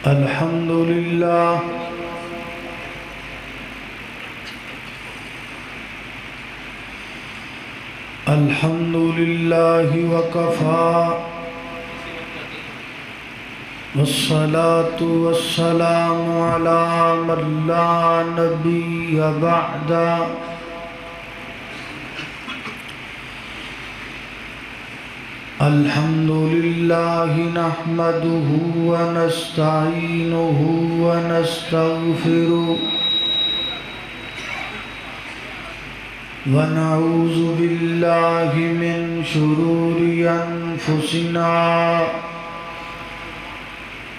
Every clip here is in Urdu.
الحمد لله الحمد لله وكفى والصلاة والسلام على من لا نبي بعده الحمد لله نحمده ونستعينه ونستغفره ونعوذ بالله من شرور أنفسنا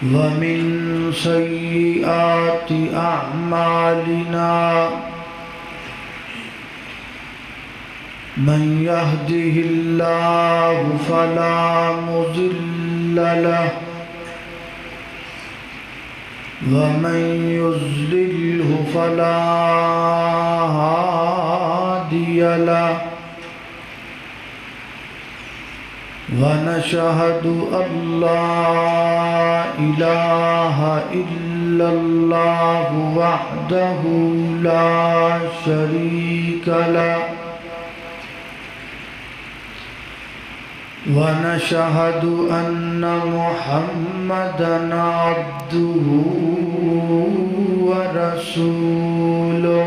ومن سيئات أعمالنا من يهده الله فلا مضل له ومن يضلله فلا هادي له ونشهد أن لا إله إلا الله وحده لا شريك له ونشهد أن محمدًا عبده ورسوله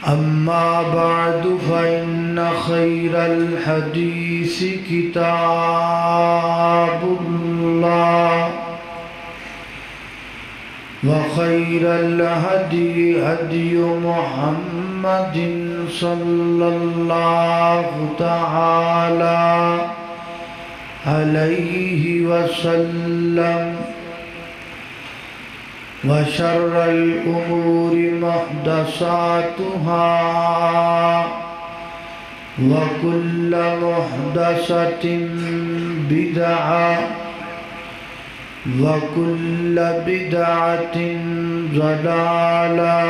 أما بعد فإن خير الحديث كتاب الله وخير الهدي هدي محمد صلى الله تعالى عليه وسلم وشر الأمور محدثاتها وكل محدثة بدعة وكل بدعة ضلالة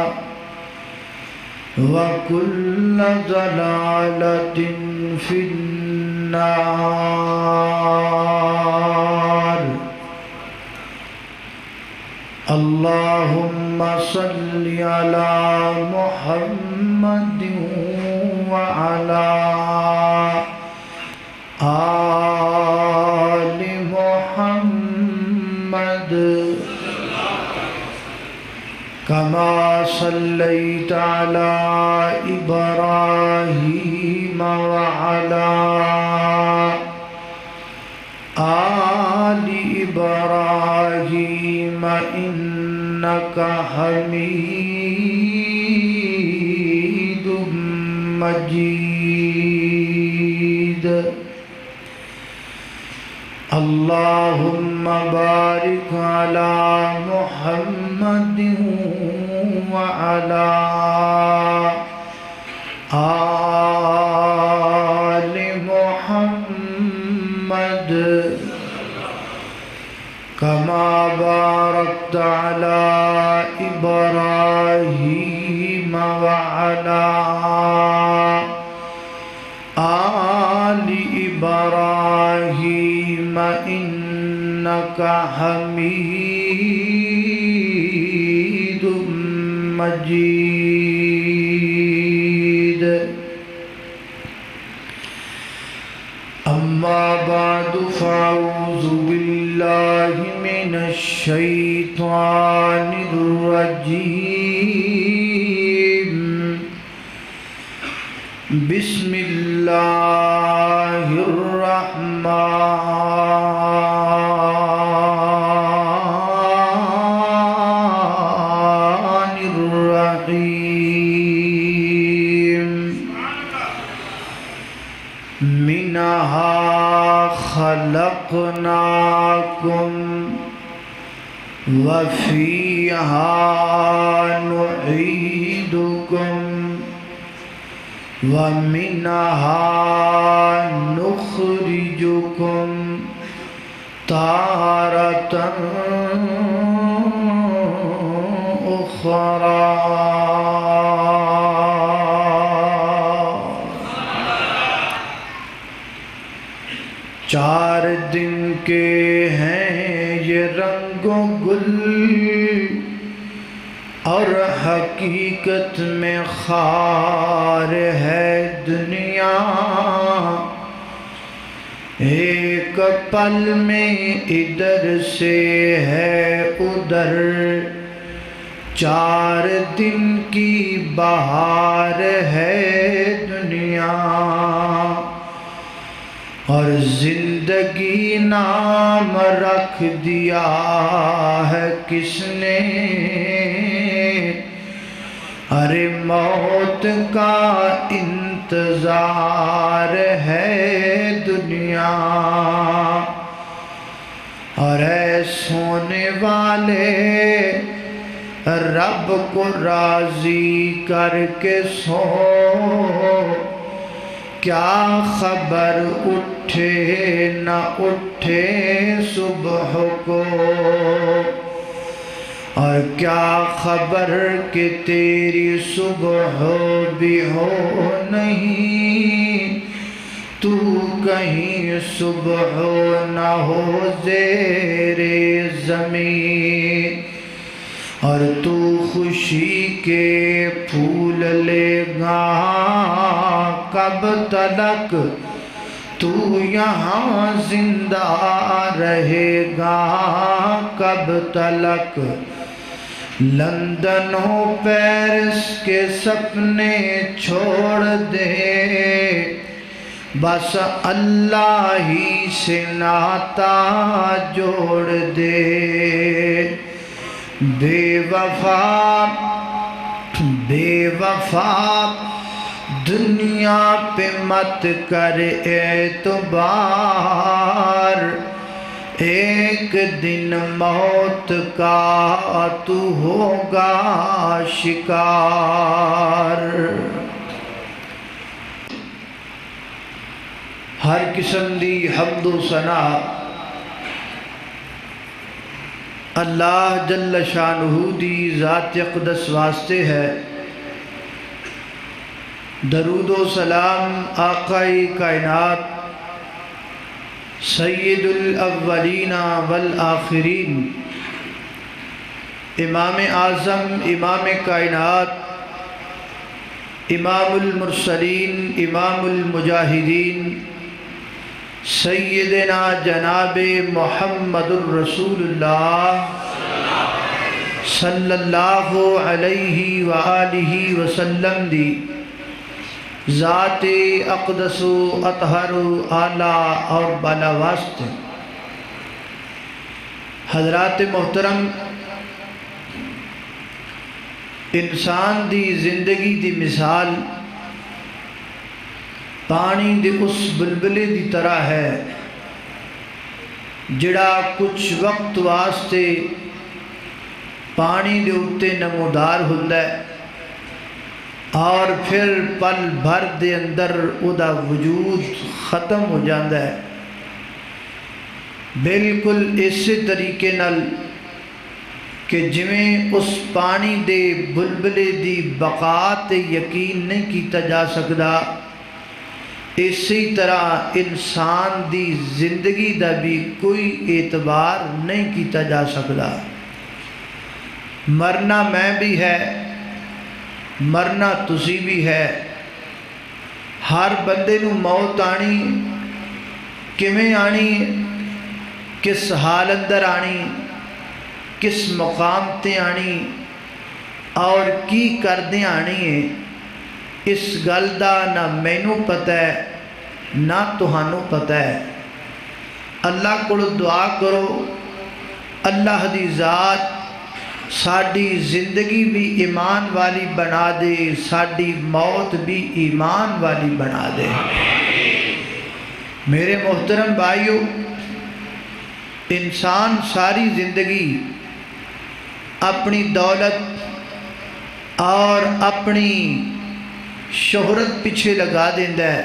وكل ضلالة في النار. اللهم صل على محمد وعلى آل محمد كما صليت على إبراهيم وعلى آل إبراهيم إنك حميد مجيد. اللهم بارك على محمد وعلى آل محمد كما باركت على إبراهيم وعلى آل إبراهيم إنك حميد مجيد. أما بعد فأعوذ بالله من الشيطان الرجيم. بسم الله الرحمن الرحيم. منها خلقناكم وفيها نعيدكم ومنها نخرجكم تارة أخرى. چار دن کے ہیں یہ رنگ و گل اور حقیقت میں خار ہے دنیا، ایک پل میں ادھر سے ہے ادھر، 4 دن کی بہار ہے دنیا، اور زندگی نام رکھ دیا ہے کس نے، ارے موت کا انتظار ہے دنیا، اور اے سونے والے رب کو راضی کر کے سو، کیا خبر اٹھے نہ اٹھے صبح کو، اور کیا خبر کہ تیری صبح بھی ہو نہیں، تو کہیں صبح نہ ہو زیر زمین، اور تو خوشی کے پھول لے گا کب تلک، تو یہاں زندہ رہے گا کب تلک، لندن و پیرس کے سپنے چھوڑ دے، بس اللہ ہی سے ناتا جوڑ دے، بے وفا دنیا پہ مت کر اعتبار، ایک دن موت کا تو ہوگا شکار۔ ہر قسم دی حمد و ثنا اللہ جل شانہ دی ذات اقدس واسطے ہے، درود و سلام آقائے کائنات سید الاولین والآخرین، امام اعظم، امام کائنات، امام المرسلین، امام المجاہدین، سیدنا جناب محمد الرسول اللہ صلی اللہ علیہ وآلہ وسلم دی ذات اقدس و اطہر و اعلیٰ اور بالا واسطے۔ حضرات محترم، انسان دی زندگی دی مثال پانی دے اس بلبلے دی طرح ہے جڑا کچھ وقت واسطے پانی دے اتے نمودار ہوتا ہے اور پھر پل بھر دے اندر او دا وجود ختم ہو جاتا ہے۔ بالکل اسی طریقے نال کہ جویں اس پانی دے بلبلے دی بقا تے یقین نہیں کیتا جا سکدا، اسی طرح انسان دی زندگی دا بھی کوئی اعتبار نہیں کیتا جا سکدا۔ مرنا میں بھی ہے، مرنا تسی بھی ہے، ہر بندے نو موت آنی، کیویں آنی، کس حال اندر آنی، کس مقام تے آنی اور کی کردے آنی ہے، اس گل دا نہ مینوں پتہ ہے نہ تہانوں پتہ ہے۔ اللہ کو دعا کرو اللہ دی ذات ساڈی زندگی بھی ایمان والی بنا دے، ساڈی موت بھی ایمان والی بنا دے۔ میرے محترم بھائیو، انسان ساری زندگی اپنی دولت اور اپنی شہرت پیچھے لگا دیندا ہے،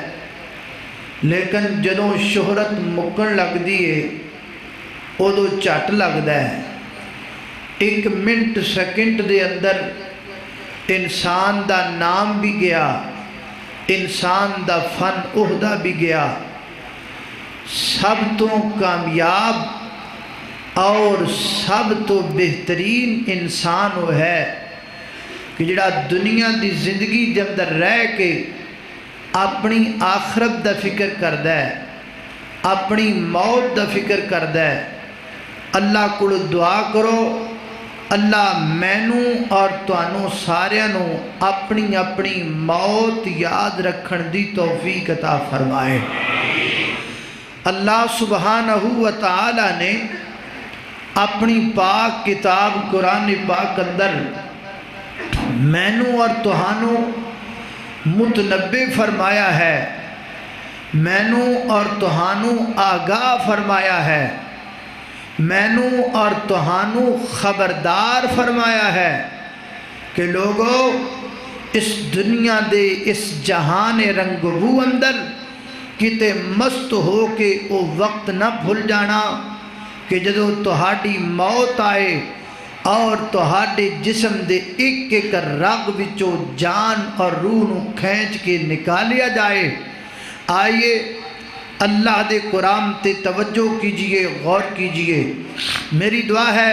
لیکن جدوں شہرت مکن لگ دیئے ادو جھٹ لگدا ہے۔ 1 منٹ سیکنڈ دے اندر انسان دا نام بھی گیا، انسان دا فن عہدہ بھی گیا۔ سب تو کامیاب اور سب تو بہترین انسان وہ ہے کہ جڑا دنیا دی زندگی دے اندر رہ کے اپنی آخرت دا فکر کردا ہے، اپنی موت دا فکر کردا ہے۔ اللہ کو دعا کرو، اللہ مینوں اور تانوں ساریاں نوں اپنی اپنی موت یاد رکھن دی توفیق عطا فرمائے۔ اللہ سبحانہ و تعالی نے اپنی پاک کتاب قرآن پاک اندر مینوں اور تہانوں متنبع فرمایا ہے، مینوں اور تہانوں آگاہ فرمایا ہے، مینوں اور تہانوں خبردار فرمایا ہے کہ لوگو اس دنیا دے اس جہان رنگبو اندر کتے مست ہو کے وہ وقت نہ بھول جانا کہ جدو تہاڈی موت آئے اور تہاڈے جسم دے ایک ایک رگ وچوں جان اور روح نو کھینچ کے نکالیا جائے۔ آئیے اللہ دے قرآن تے توجہ کیجئے، غور کیجئے۔ میری دعا ہے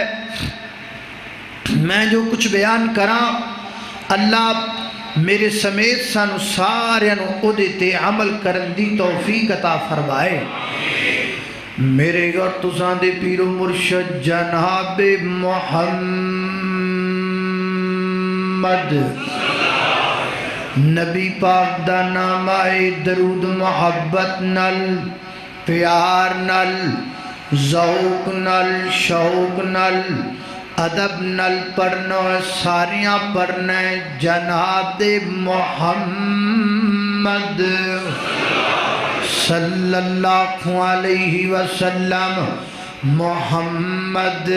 میں جو کچھ بیان کراں اللہ میرے سمیت سانو سارے نو اودے تے عمل کرن دی توفیق عطا فرمائے۔ میرے گھر تساں دے پیر و مرشد جناب محمد نبی پاک دا نام آئے، درود محبت نل، پیار نل، ذوق نل، شوق نل، ادب نل پڑھنا ساریاں پڑھنا جناب محمد صلی اللہ علیہ وسلم۔ محمد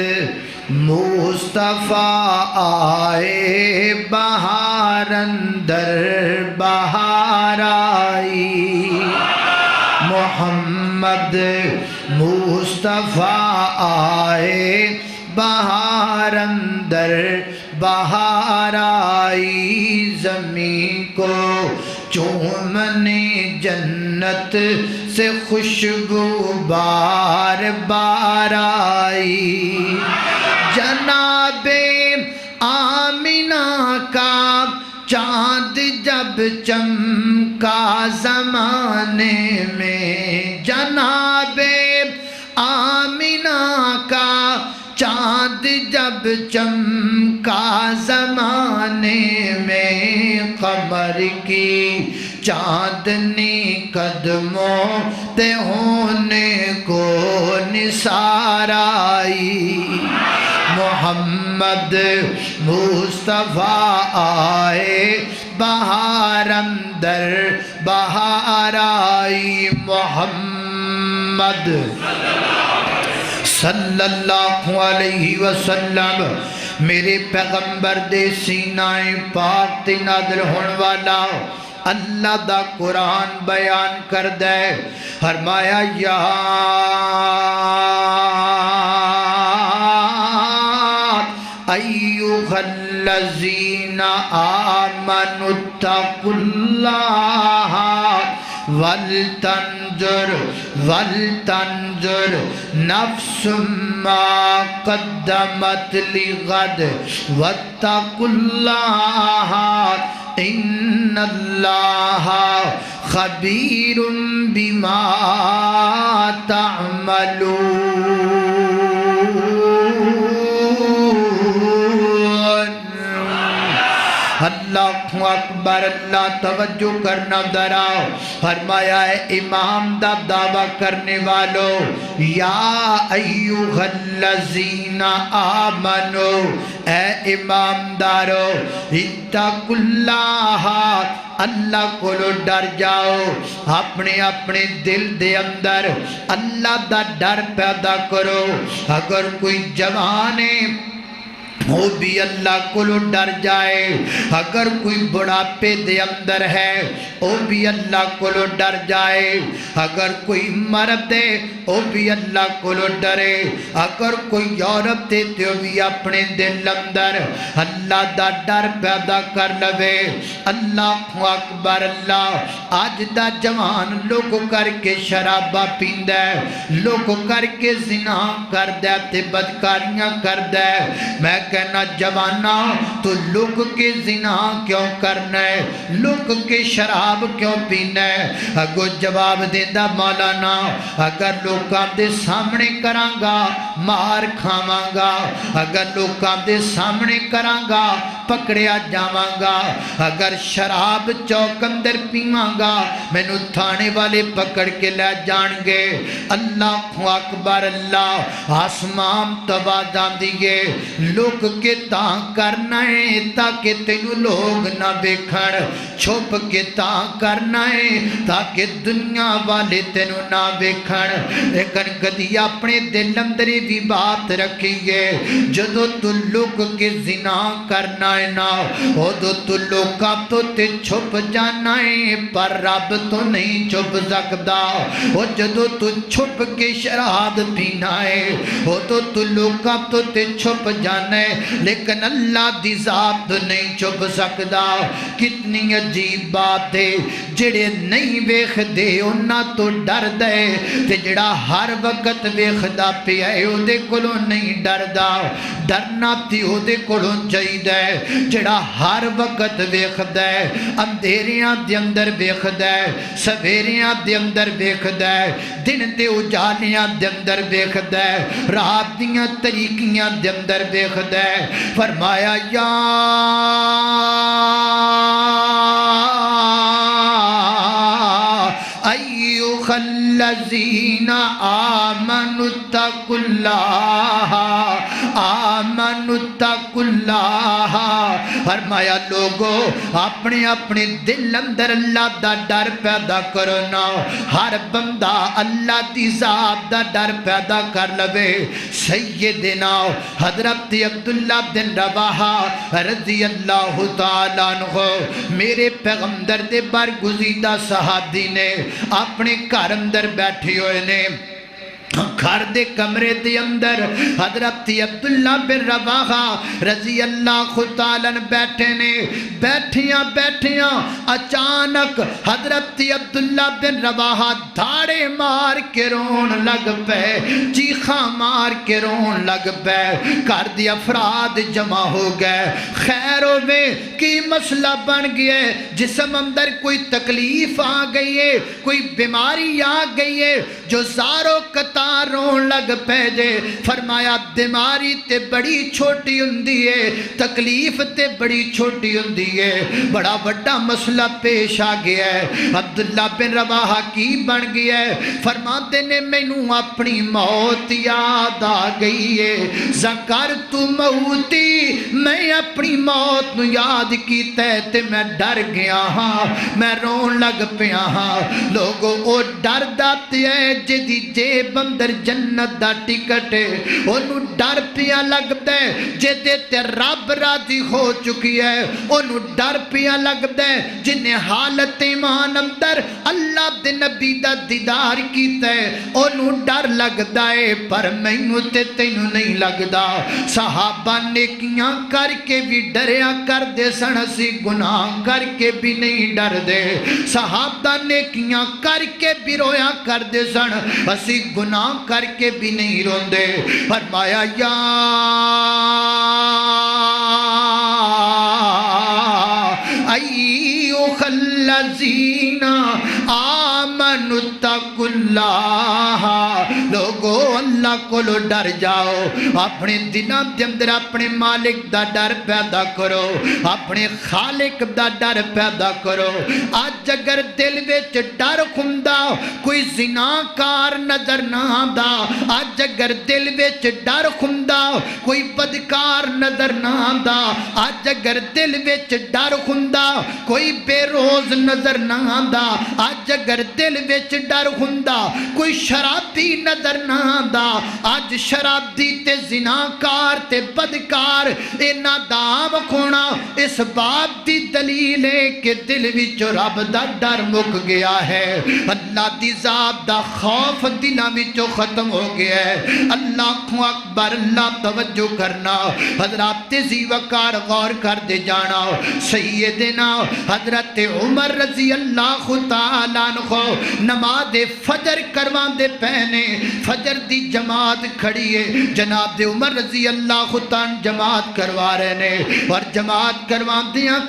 مصطفیٰ آئے بہار اندر بہار آئی، محمد مصطفیٰ آئے بہار اندر بہار آئی، زمین کو چومنے جنت سے خوشبو بار بار آئی، جناب آمینہ کا چاند جب چمکا زمانے میں، جناب آمینہ کا چاند جب چمکا زمانے میں، قمر کی چاندنی قدموں تے ہونے کو نثار آئی، محمد مصطفیٰ آئے بہار اندر بہار آئی، محمد صلی اللہ علیہ وسلم میرے پیغمبر دے سینہ پاک تے نازل ہون والا اللہ دا قرآن بیان کر دے، فرمایا یا ایھا الذین آمنوا اتقوا اللہ ولتنظر نفس ما قدمت لغد واتقوا اللہ ان اللہ خبیر بما تعملون۔ اللہ اکبر، اللہ توجہ کرنا ذرا، فرمایا ہے امام دا دعویٰ کرنے والوں، یا ایھا الذین آمنو، اے امام دارو، اتقوا اللہ، اللہ کو ڈر جاؤ، اپنے اپنے دل دے اندر اللہ دا ڈر پیدا کرو۔ اگر کوئی جوان وہ بھی اللہ کو ڈر جائے۔ اگر کوئی بڑھاپے دے اندر ہے وہ بھی اللہ کو ڈر جائے۔ اگر کوئی مرد ہے وہ بھی اللہ کو ڈرے۔ اگر کوئی عورت ہے تو بھی اپنے دل اندر اللہ دا ڈر پیدا کر لوے۔ اللہ اکبر اللہ۔ آج دا جوان لوگ کر کے شرابہ پیندا ہے، لوگ کر کے زنا کردا تے بدکاریاں کردا ہے۔ میں کہنا جوانا تو لوگ کے زنا کیوں کرنا ہے، لوگ کے شراب کیوں پینا ہے؟ اگو جواب دیندہ مولانا اگر لوکاں دے سامنے کرانگا مار کھاواں گا، اگر لوکاں دے سامنے کرانگا پکڑیا جاواں گا، اگر شراب چوک اندر پیواں گا مینوں تھانے والے پکڑ کے لے جان گے۔ اللہ اکبر اللہ۔ آسمان توازاں دیئے لوگ کے تاں کرنا ہے تاکہ تینوں لوگ نہ بیکھن، چھپ کے تاں کرنا ہے تاکہ دنیا والے تینوں نہ بیکھن۔ لیکن کدی اپنے دل اندر بھی بات رکھیے جدو تو لوگ کے زنا کرنا ہے نا ادو تو لوگاں تو تے چھپ جانا ہے پر رب تو نہیں چھپ سکدا۔ وہ جدو تو چھپ کے شراب پینا ہے ادو تو لوگاں تو تے چھپ جانا ہے لیکن اللہ دی ذات تو نہیں چھپ سکدا۔ کتنی عجیب بات ہے، جڑے نہیں ویکھ دے انہاں تو ڈر دے تے جڑا ہر وقت ویکھدا پیا ہے او دے کولوں نہیں ڈردا۔ ڈرنا تے او دے کولوں چاہیدا ہے جڑا ہر وقت ویکھدا ہے، اندھیریاں دے اندر ویکھدا ہے، سویریاں دے اندر ویکھدا ہے، دن تے اجالیاں دے اندر ویکھدا ہے، رات دیاں تاریکیاں دے اندر ویکھدا ہے۔ فرمایا یا ایھا الذین آمنوا اتقوا اللہ آمنوا اتقوا اللہ۔ فرمایا لوگو اپنے اپنے دل اندر اللہ دا ڈر پیدا کرنا، ہر بندہ اللہ دی ذات دا ڈر پیدا کر لوے۔ سیدنا حضرت عبداللہ بن رواحہ رضی اللہ تعالیٰ عنہ میرے پیغمبر دے برگزیدہ صحابی نے اپنے گھر اندر بیٹھے ہوئے نے، گھر دے کمرے دے اندر حضرت عبداللہ بن رواحہ رضی اللہ تعالیٰ بیٹھے نے۔ بیٹھیاں بیٹھیاں اچانک حضرت عبداللہ بن رواحہ دھاڑے مار کے رون لگ پے، چیخاں مار کے رون لگ پے۔ گھر دی افراد جمع ہو گئے، خیر ہوئے کی مسئلہ بن گئے، جسم اندر کوئی تکلیف آ گئی ہے، کوئی بیماری آ گئی ہے جو زاروں قطار رون لگ پے جے۔ فرمایا بیماری تے بڑی چھوٹی ہوندی ہے، تکلیف تے بڑی چھوٹی ہوندی ہے، بڑا بڑا مسئلہ پیش آ گیا ہے۔ عبداللہ بن رواحہ کی بن گیا ہے؟ فرماتے نے مینوں اپنی موت یاد آ گئی ہے، ذکرت موتی، میں اپنی موت نو یاد کیتا ہے تے میں ڈر گیا ہاں، میں رون لگ پیا ہاں۔ لوگو او ڈر داتے ہیں جدی جیب اندر جنت دا ٹکٹ ہے، انہوں ڈر پیا لگ دے جدے تے رب راضی ہو چکی ہے، انہوں ڈر پیا لگ دے جنہیں حالت ایمان اندر اللہ دے نبی دا دیدار کیتا ہے، انہوں ڈر لگ دے پر مینوں تے تینوں نہیں لگ دا۔ صحابہ نیکیاں کر کے بھی ڈریا کر دے سن، اسی گناہ کر کے بھی نہیں ڈر دے۔ صحابہ نیکیاں کر کے بھی رویا کر دے سن، اسی گناہ کر کے بھی نہیں روندے۔ فرمایا یا ایھا الذین آمنوا اتقوا اللہ۔ لوگو اللہ کو ڈر جاؤ، اپنے دلوں دے اندر اپنے مالک دا ڈر پیدا کرو، اپنے خالق دا ڈر پیدا کرو۔ آج اگر دل وچ ڈر ہوندا کوئی زناکار نظر نہ آندا، آج اگر دل وچ ڈر ہوندا کوئی بدکار نظر نہ آندا، آج اگر دل وچ ڈر ہوندا کوئی بے روز نظر نہ آندا، آج اگر دل وچ ڈر ہوندا کوئی شرابی نظر نہ آندا، اج شرابی تے زناکار تے بدکار اینا دام کھونا اس بات دی دلیل ہے کہ دل وچ رب دا ڈر مک گیا ہے، اللہ دی ذات دا خوف دلاں وچوں ختم ہو گیا ہے۔ اللہ اکبر، اللہ توجہ کرنا حضرات زی وقار غور کر دے جانا۔ سیدنا حضرت عمر رضی اللہ تعالیٰ عنہ نماز فجر کروان دے پہنے، فجر دی جماعت کھڑی ہے، جناب عمر رضی اللہ تعالیٰ جماعت کروا رہے نے، اور جماعت کروان دیاں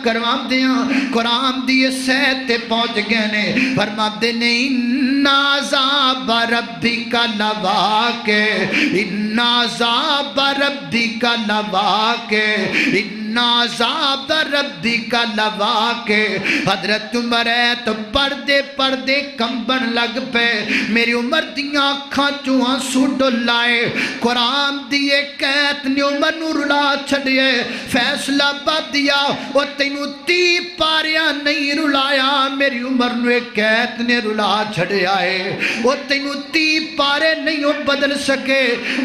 قرآن دی سیت تے پہنچ گئے نے، فرماتے نے اِنَّا عَذَابَ رَبِّكَ لَوَاقِعٌ، اِنَّا عَذَابَ رَبِّكَ لَوَاقِعٌ، اِنَّا عَذَابَ رَبِّكَ لَوَاقِعٌ۔ حضرت عمر ہے تو پردے پردے کمبن لگ پے، میری عمر دیاں اکھاں چوں آنسو ڈلائے، قرآن دی ایک ایت نے عمر نو رلا چھڑیے، فیصلہ بدیا وہ تینوں 30 پاریاں نہیں رلایا، میری عمر نو ایک ایت نے رلا چھڑیا ہے، وہ تینوں 30 پارے نہیں بدل سکے،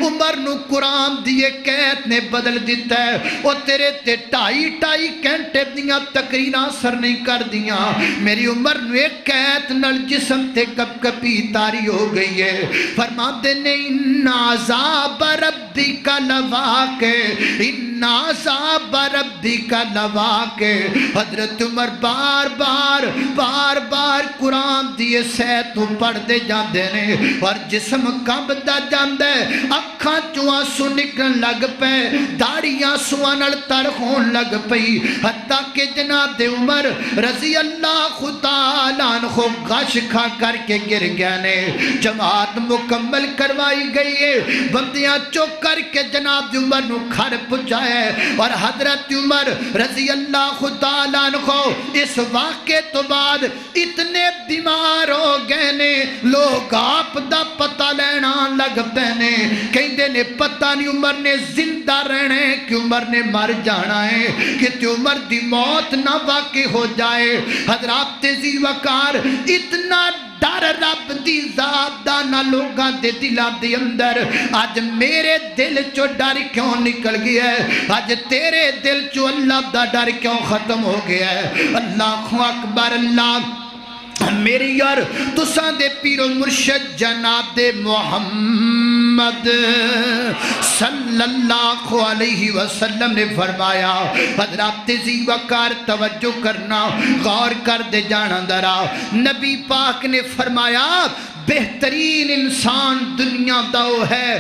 عمر نو قرآن دی ایک ایت نے بدل دیتا ہے، وہ تیرے تے 2.5 گھنٹے دیاں تقریراں سر نہیں کر دیاں، میری عمر نو ایک ایت نل جسم تے کپ کپی تاری ہو گئی ہے۔ فرماتے نے اِنَّا عَذَابَ رَبِّكَ لَوَاقِعٌ، اِنَّا عَذَابَ رَبِّكَ لَوَاقِعٌ۔ حضرت عمر بار بار قرآن دیے سیتوں پڑھ دے جاندے نے، اور جسم کمبدا جاندے، اکھاں چوں آنسو نکلن لگ پے، داڑیاں سواں نال تر ہون لگ پئی، حتیٰ کہ جناب عمر رضی اللہ تعالیٰ عنہ غش کھا کر کے گر گئے نے۔ جماعت مکمل کروائی گئی ہے، بندیاں چوک کر کے جناب عمر نو گھر پہنچایا ہے، اور حضرت عمر رضی اللہ تعالیٰ عنہ اس واقعے تو بعد اتنے بیمار ہو گئے نے، لوگ آپ دا پتہ لینا لگ پینے، کہندے نے پتہ نہیں عمر نے زندہ رہنے کہ عمر نے مر جانا ہے، کہ عمر دی موت نہ واقع ہو جائے۔ حضرات زی وقار اتنا ڈر رب دی ذات دا نہ لوگاں دے دلاں دے اندر، آج میرے دل چو ڈر کیوں نکل گیا ہے، آج تیرے دل چو اللہ دا ڈر کیوں ختم ہو گیا ہے۔ اللہ اکبر، اللہ میری اور تساں دے پیر و مرشد جناب دے محمد صلی اللہ علیہ وسلم نے فرمایا، حضرات زی وقار توجہ کرنا، غور کر دے جانا درا، نبی پاک نے فرمایا بہترین انسان دنیا دا وہ ہے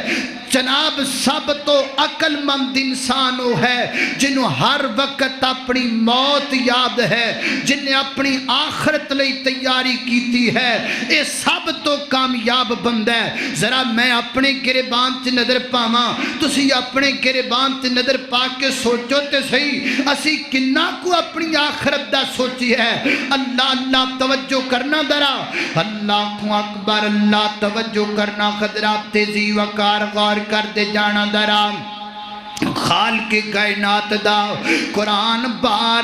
جناب سب تو عقل مند انسان وہ ہے جنہوں ہر وقت اپنی موت یاد ہے، جنہیں اپنی آخرت لئی تیاری کیتی ہے، اے سب تو کامیاب بندہ ہے۔ ذرا میں اپنے گریبان تے نظر پاواں، تسی اپنے گریبان تے نظر پا کے سوچو تے صحیح اسی کنا کو اپنی آخرت دا سوچی ہے۔ اللہ اللہ توجہ کرنا درا، اللہ اکبر، اللہ توجہ کرنا، حضرات تیزی وقار غور کر دے جانا درا۔ خالق کائنات دا قرآن بار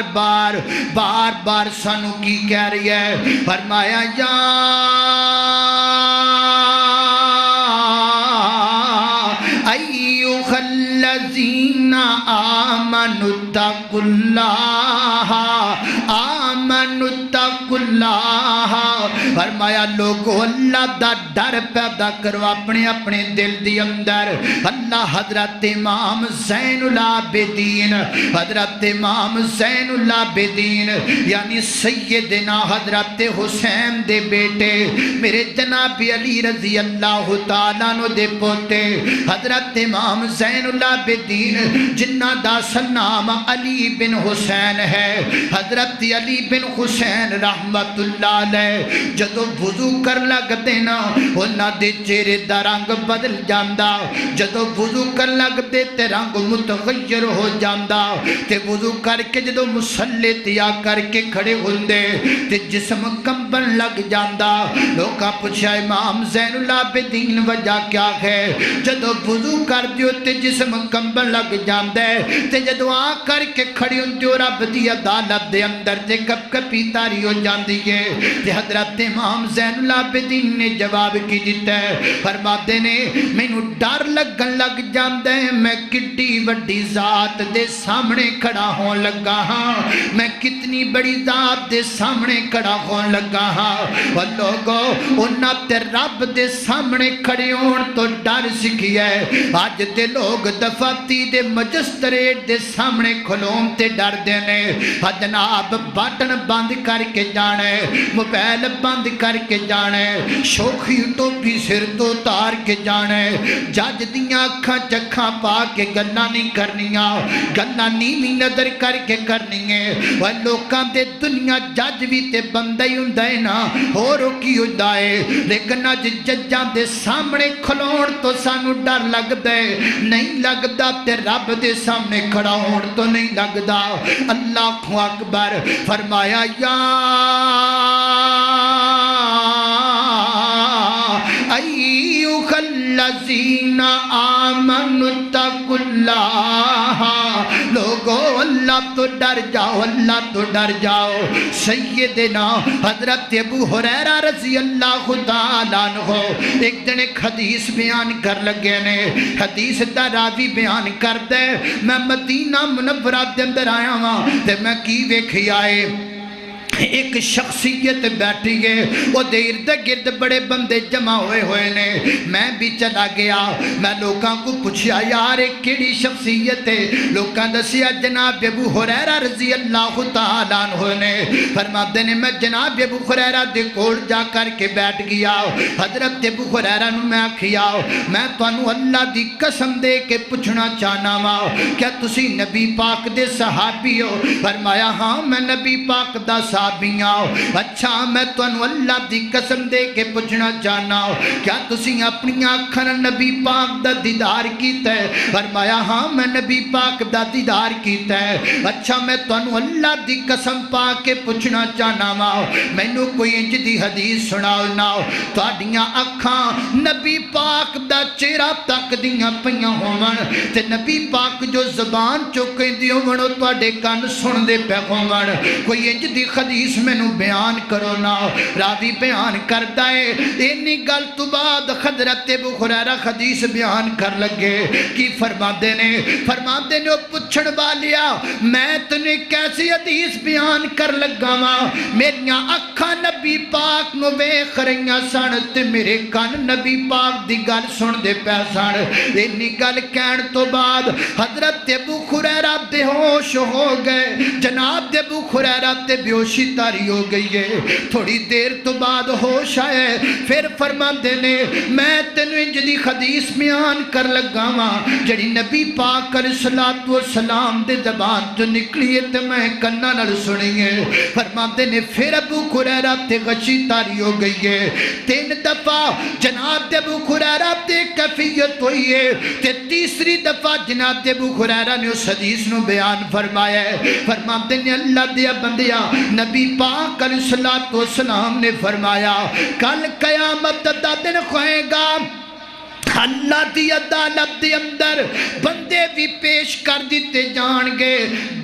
بار سانو کی کہہ رہی ہے، فرمایا یا ایوہ الذین آمنوا اتقوا اللہ، آمنوا اتقوا اللہ، فرمایا لوگو اللہ دا ڈر پیدا کرو اپنے اپنے دل دی اندر۔ اللہ حضرت امام زین العابدین، حضرت امام زین العابدین یعنی سیدنا حضرت حسین دے بیٹے میرے جناب علی رضی اللہ تعالیٰ عنہ دے پوتے حضرت امام زین العابدین جنہ دا سنام علی بن حسین ہے، حضرت علی بن حسین رحمت اللہ علیہ جدو وضو کر لگ دینا انہاں دے چہرے دا رنگ بدل جاندا، جدو وضو کر لگ دے تے رنگ متغیر ہو جاندا، تے وضو کر کے جدو مصلی تیا کر کے کھڑے ہوندے تے جسم کمبن لگ جاندا۔ لوکاں پوچھا امام زین العابدین وجہ کیا ہے؟ جدو وضو کر دیو تے جسم کمبن لگ جاندے تے جدو آ کر کے کھڑی ہوندے رب دی عدالت دے اندر تے کپ کپی تاری ہو جاندی ہے۔ تے حضرت امام زین العابدین نے جواب کی دیتا ہے، فرماتے نے مینو ڈر لگن لگ جاندے میں کڈی وڈی ذات دے سامنے کھڑا ہون لگا ہاں، میں کتنی بڑی ذات دے سامنے کھڑا ہون لگا ہاں۔ اور لوگوں انہاں تے رب دے سامنے کھڑے ہون تو ڈر سکھی ہے۔ آج دے لوگ دفاتی دے مجسٹریٹ دے سامنے کھلون تے ڈر دینے، جناب بٹن بند کر کے جانے، موبائل بند کر کے جانے، شوخی ٹوپی سر تو تار کے جانے، جج دیاں اکھاں چکھاں پا کے گلاں نہیں کرنیاں، گلاں نیویں نظر کر کے کرنیاں۔ وہ لوکاں دے دنیا جج بھی تے بندہ ہی ہوندا ہے نا، ہور کی ہوندا ہے، لیکن اج ججاں دے سامنے کھلون تو سانو ڈر لگدا ہے، نہیں لگدا تے رب دے سامنے کھڑا ہون تو نہیں لگدا۔ اللہ اکبر فرمایا یا ایھا الذین آمنوا اتقوا اللہ، لوگو اللہ تو ڈر جاؤ، اللہ تو ڈر جاؤ۔ سیدنا حضرت ابو ہریرہ رضی اللہ تعالیٰ عنہ ایک دن ایک حدیث بیان کر لگے نے، حدیث دا راوی بیان کر دے میں مدینہ منورہ دے اندر آیا ہاں تے میں کی ویکھی آئے، ایک شخصیت بیٹھی ہے، وہ دیر دے گرد بڑے بندے جمع ہوئے ہوئے نے، میں بھی چلا گیا، میں لوگاں کو پوچھا یار ایک کیڑی شخصیت ہے، لوگاں دسیا جناب ابو ہریرہ رضی اللہ تعالیٰ عنہ نے، فرماتے نے میں جناب ابو ہریرہ دے کول جا کر کے بیٹھ گیا، حضرت ابو ہریرہ نو میں آکھیا میں تانوں اللہ دی قسم دے کے پوچھنا چاہنا وا کیا تسی نبی پاک دے صحابی ہو؟ فرمایا ہاں میں نبی پاک دا صحابی ہوں۔ اچھا میں تانوں اللہ دی قسم دے کے پوچھنا چاہنا کیا تسی اپنی آنکھاں نبی پاک دا دیدار کیتا ہے؟ فرمایا ہاں میں نبی پاک دا دیدار کیتا ہے۔ اچھا میں تانوں اللہ دی قسم پا کے پوچھنا چاہنا وا مینوں کوئی انج دی حدیث سناؤ نا تہاڈیاں اکھاں نبی پاک دا چہرہ تکدیاں پیاں ہون تے نبی پاک جو زبان چوں کہندی ہون او تہاڈے کان سندے پے ہون، کوئی انج دی حدیث میں نو بیان کرو نا۔ راوی بیان کرتا ہے اینی گل تو بعد حضرت ابو ہریرہ حدیث بیان کر لگے کی فرماتے نے او پوچھن والیا میں تنے کیسی حدیث بیان کر لگا وا، میریاں اکھاں نبی پاک نو ویکھ رہیاں سن تے میرے کان نبی پاک دی گل سن دے پے سن۔ اینی گل کہن تو بعد حضرت ابو ہریرہ بے ہوش ہو گئے، جناب ابو ہریرہ تے بیوشی تاری ہو گئی ہے، تھوڑی دیر تو بعد ہوش آئے، پھر فرماندے نے میں تینوں انج دی حدیث بیان کر لگا وا جڑی نبی پاک علیہ الصلوۃ والسلام دے زبان تو نکلی ہے تے میں کنا نال سنی ہے۔ فرماندے نے پھر ابو ہریرہ تے غشی تاری ہو گئی ہے، 3 دفعہ جناب ابو ہریرہ تے کیفیت ہوئی ہے تے تیسری دفعہ جناب ابو ہریرہ نے اس حدیث نو بیان فرمایا ہے۔ فرماندے نے اللہ دیا بندیا نبی پاک علیہ الصلوۃ والسلام نے فرمایا کل قیامت دا دن ہوئے گا، اللہ دی عدالت دے اندر بندے بھی پیش کر دیتے جان گے،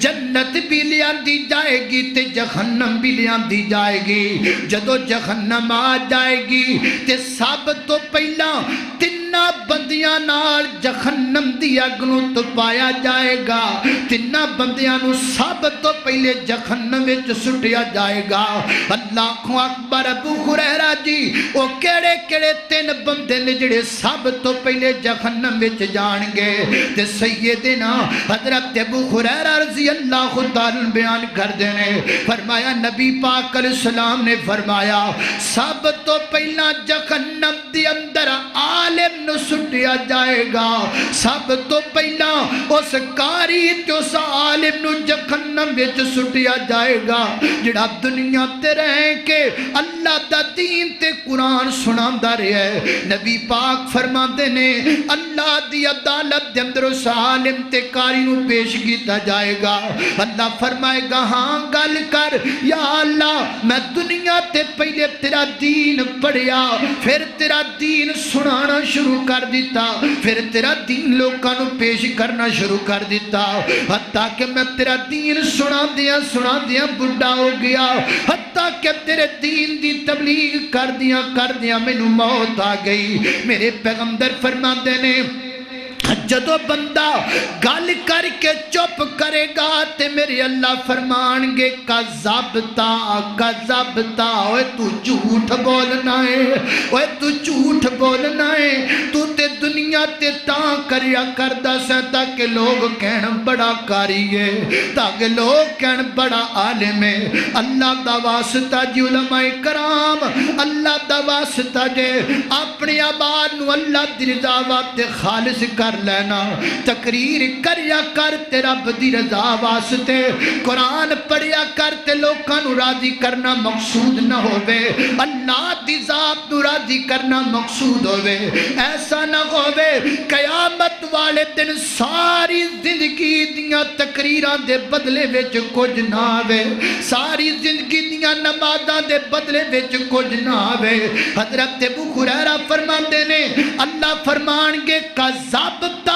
جنت بھی لیاندی جائے گی تے جہنم بھی لیاندی جائے گی۔ جدو جہنم آ جائے گی تے سب تو پہلا تنہ بندیاں نال جہنم دی اگ نو تپایا جائے گا، تنہ بندیاں نو سب تو پہلے جہنم وچ سٹیا جائے گا۔ اللہ اکبر ابو ہریرہ جی او کیڑے کیڑے 3 بندے نے جڑے سب تو پہلے جہنم وچ جان گے تے سیدنا حضرت ابو ہریرہ رضی اللہ تعالیٰ بیان کر دینے فرمایا نبی پاک علیہ السلام نے فرمایا سب تو پہلا جہنم دی اندر عالم نو سٹیا جائے گا، سب تو پہلا اس کاری تے اس عالم نو جہنم وچ سٹیا جائے گا جڑا دنیا تے رہ کے اللہ دا دین تے قرآن سناندا رہیا ہے۔ نبی پاک فرماندے نے اللہ دی عدالت دے اندر اس عالم تے کاری نو پیش کیتا جائے گا، اللہ فرمائے گا ہاں گل کر یا اللہ میں دنیا تے پہلے تیرا دین پڑھیا پھر تیرا دین سنانا شروع شروع کر دیتا، پھر تیرا دین لوگوں نو پیش کرنا شروع کر دیتا، حتیٰ کہ میں تیرا دین سنا دیا بڑھا ہو گیا، حتیٰ کہ تیرے دین دی تبلیغ کر دیا میں نو موت آ گئی۔ میرے پیغمبر فرماندے نے جدو بندہ گل کر کے چپ کرے گا تے میرے اللہ فرمان گے کذبتا اوے تو جھوٹ بولنا ہے، تو تے دنیا تے تاں کریا کردا سا تاکہ لوگ کہن بڑا کاری ہے، تاکہ لوگ کہن بڑا عالم ہے۔ اللہ دا واسطہ جی علماء کرام، اللہ دا واسطہ جے اپنی آباد نو اللہ دی رضا واسطے خالص کر لینا، تقریر کریا کر تے رب دی رضا واسطے، قرآن پڑھیا کر تے لوکاں نو راضی کرنا مقصود نہ ہوئے، اللہ دی ذات نو راضی کرنا مقصود ہوئے۔ ایسا نہ ہوئے قیامت والے دن ساری زندگی دیاں تقریران دے بدلے وچ کچھ نہ آوے، ساری زندگی دیاں نمازاں دے بدلے وچ کچھ نہ آوے۔ حضرت ابو ہریرہ فرماندے نے اللہ فرمان گے کذبتا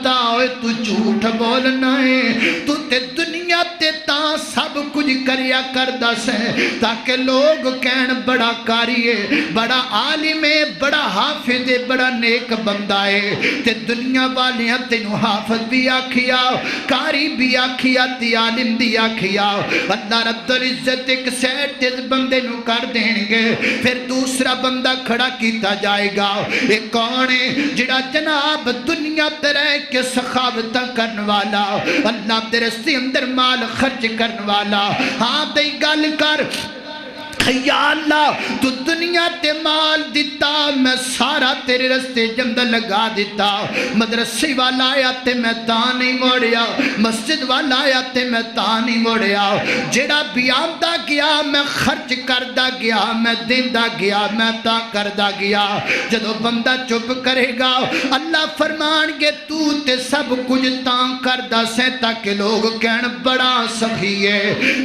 اوے تو جھوٹ بولنا ہے، تو تے دنیا تے تاں سب کچھ کریا کردا سے تاکہ لوگ کہن بڑا کاری ہے، بڑا عالم ہے، بڑا حافظ ہے، بڑا نیک بندہ ہے، تے دنیا والیاں تینوں حافظ بھی آکھیا، کاری بھی آکھیا، تے عالم بھی آکھیا۔ اللہ رب العزت ایک سیٹ تے بندے نو کر دیں گے، پھر دوسرا بندہ کھڑا کیتا جائے گا۔ ایک کون ہے جڑا جناب دنیا تے رہ کے سخاوتاں کرن والا، اللہ دے راستے اندر مال خرچ کرن والا، ہاں تے گل کر یا اللہ تو دنیا تے مال دیتا میں سارا تیرے رستے جمدہ لگا دیتا، مدرسی والا آیا تے میں تاں نہیں موڑیا، مسجد والا آیا تے میں تاں نہیں موڑیا، جڑا بھی آمدہ گیا میں خرچ کردہ گیا، میں دیندہ گیا، میں تاں کردہ گیا۔ جدو بندہ چپ کرے گا اللہ فرمان گے تو تے سب کچھ تاں کردہ سے تاکہ لوگ کہن بڑا سخی ہے،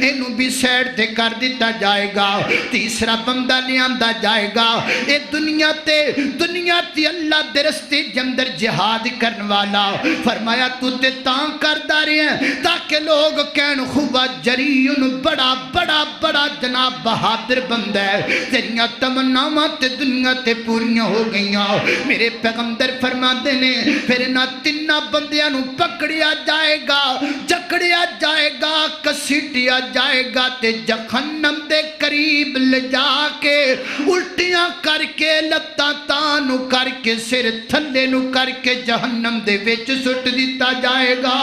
انہوں بھی سیڑ تے کر دیتا جائے گا۔ تیسرا بندہ لیاندہ جائے گا، اے دنیا تے اللہ دے رستے جندر جہاد کرن والا، فرمایا تو تے تاں کردہ رہے ہیں تاکہ لوگ کہن خوبہ جریون بڑا بڑا بڑا جناب بہادر بندہ ہے، تیریاں تمناواں تے دنیا تے پوریاں ہو گئیاں۔ میرے پیغمبر فرماتے نے پھر نہ تینہ بندیاں نو پکڑیا جائے گا، جکڑیا جائے گا، کسیٹیا جائے گا تے جہنم دے قریب لے جا کے الٹیاں کر کے لتاں تانو کر کے سر تھلے نو کر کے جہنم دے وچ سٹ دیتا جائے گا۔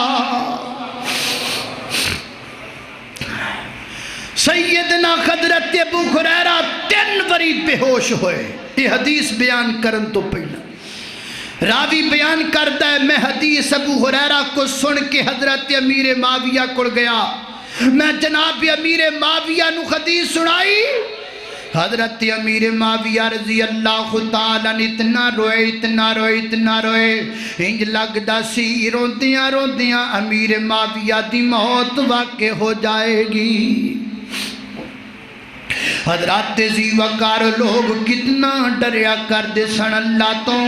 سیدنا حضرت ابو ہریرہ 3 باری بے ہوش ہوئے۔ یہ حدیث بیان کرن تو پہلا راوی بیان کرتا ہے میں حدیث ابو ہریرہ کو سن کے حضرت امیر معاویہ کو گیا، میں جناب امیر معاویہ نو حدیث سنائی، حضرت امیر معاویہ رضی اللہ تعالیٰ نے اتنا روئے انج لگدا سی روندیاں امیر معاویہ دی موت واقع ہو جائے گی۔ حضرات زی وقار لوگ کتنا ڈریا کر دے سن اللہ تو،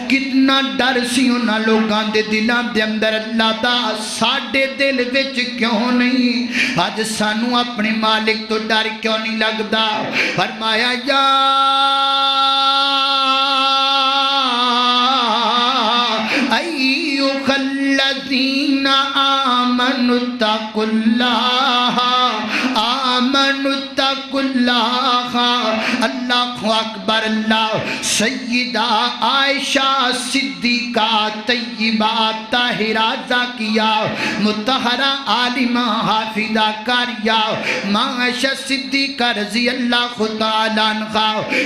کتنا ڈر سی انہاں لوگاں دے دلان دے اندر اللہ دا، ساڑے دل وچ کیوں نہیں آج سانو اپنے مالک تو ڈر کیوں نہیں لگدا؟ فرمایا یا ایوہ الذین آمنوا اتقوا اللہ اللہ اکبر۔ اللہ سیدہ عائشہ صدیقہ طیبہ طاہرہ زاکیہ مطہرہ عالمہ حافظہ کاریہ ماں عائشہ صدیقہ رضی اللہ تعالیٰ عنہ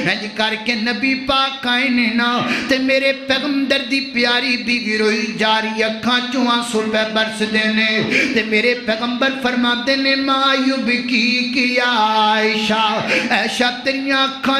ہج کر کے نبی پاک آئینے نا تے میرے پیغمبر دی پیاری بیوی روئی جاری اکھاں چوہاں سلبہ برس دینے تے میرے پیغمبر فرما دینے ما یبکی کیا عائشہ، عائشہ تیریاں اکھاں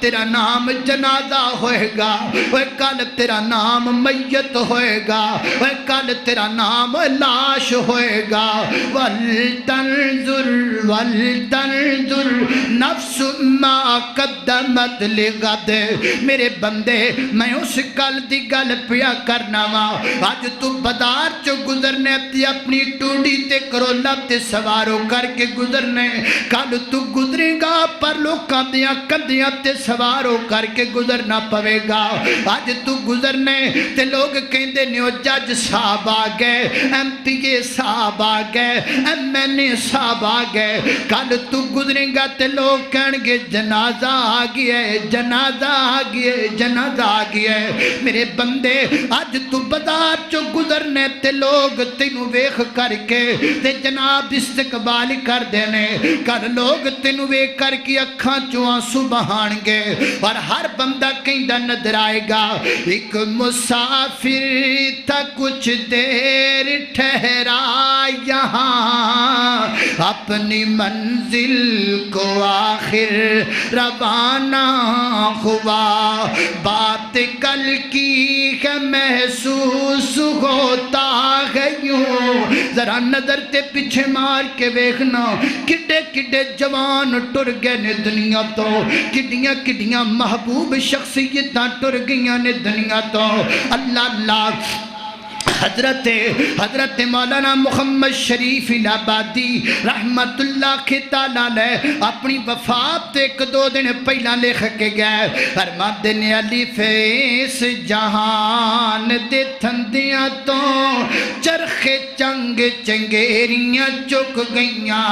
تیرا نام جنازہ ہوئے گا، کل تیرا نام میت ہوئے گا، کل تیرا نام لاش ہوئے گا۔ وَلْتَنْظُرْ وَلْتَنْظُرْ نَفْسٌ مَا قَدَّمَتْ لِغَدٍ۔ میرے بندے میں اس کل دی گل پیا کرنا وا، آج تو بازار چو گزرنے تے اپنی ٹوڈی تے کرولا تے سوارو کر کے گزرنے، کل تو گزرے گا پر لوکاں دیاں کندیاں تے سوارو کر کے گزرنا پوے گا۔ آج تو گزرنے تے لوگ کہندے نے او جج صاحب آ گئے، ایم پی اے صاحب آ گئے، ایم این اے صاحب آ گئے، کل تو گزرے گا تے لوگ کہن گے جنازہ آ گیا ہے، جنازہ آ گیا ہے، جنازہ آ گیا ہے۔ میرے بندے آج تو بازار چو گزرنے تے لوگ تینوں ویکھ کر کے تے جناب استقبال کر دینے، کل لوگ تینوں ویکھ کر کے اکھاں چوں آنسو بہان گے، اور ہر بندہ کہندا نظر آئے گا ایک مسافر تھا کچھ دیر ٹھہرا یہاں، اپنی منزل کو آخر روانہ ہوا، بات کل کی ہے محسوس ہوتا ہے یوں، ذرا نظر تے پیچھے مار کے ویکھنا کڈے کڈے جوان ٹر گئے نے دنیا تو، کڈیاں کڈیاں محبوب شخصیتاں ٹر گئیاں نے دنیا تو۔ اللہ اللہ حضرت مولانا محمد شریف الہبادی رحمت اللہ کے تعالی اپنی وفات ایک دو دن پہلا لکھ کے گئے، فرماتے نے الف اس جہان دے تھندیاں تو چرخ چنگ چنگیریاں چک گئیاں،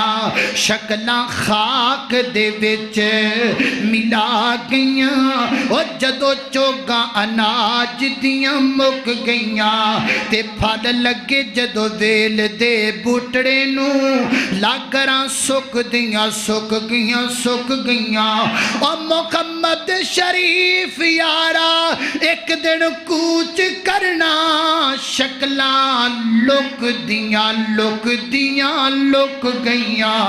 شکلاں خاک دے وچ ملا گئیاں، او جدو چوگاں اناج دیاں مک گئیاں، تے پھل لگے جدو ویل دے بوٹڑے نو، لاگراں سک دیاں سک گئیاں سک گئیاں۔ او محمد شریف یارا ایک دن کوچ کرنا، شکلاں لک دیاں لک دیاں لک گئیاں۔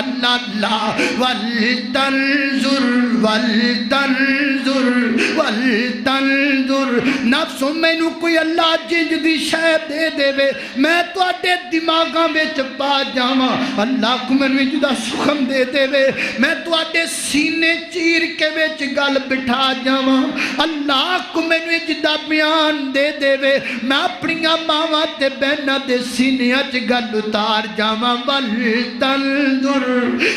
اللہ اللہ وَلْتَنْظُرْ وَلْتَنْظُرْ وَلْتَنْظُرْ نفس میں نو کوئی اللہ جنج دی شے دے دے وے، میں تو اڈے دماغاں وچ پا جاواں، اللہ کو میں نو جدا سخم دے دے وے، میں تو اڈے سینے چیر کے وچ گل بٹھا جاواں، اللہ کو میں نو جدا بیان دے دے وے، میں اپنی ماواں تے بہناں دے سینے اچ گل اتار جاواں۔ وَلْتَنْظُرْ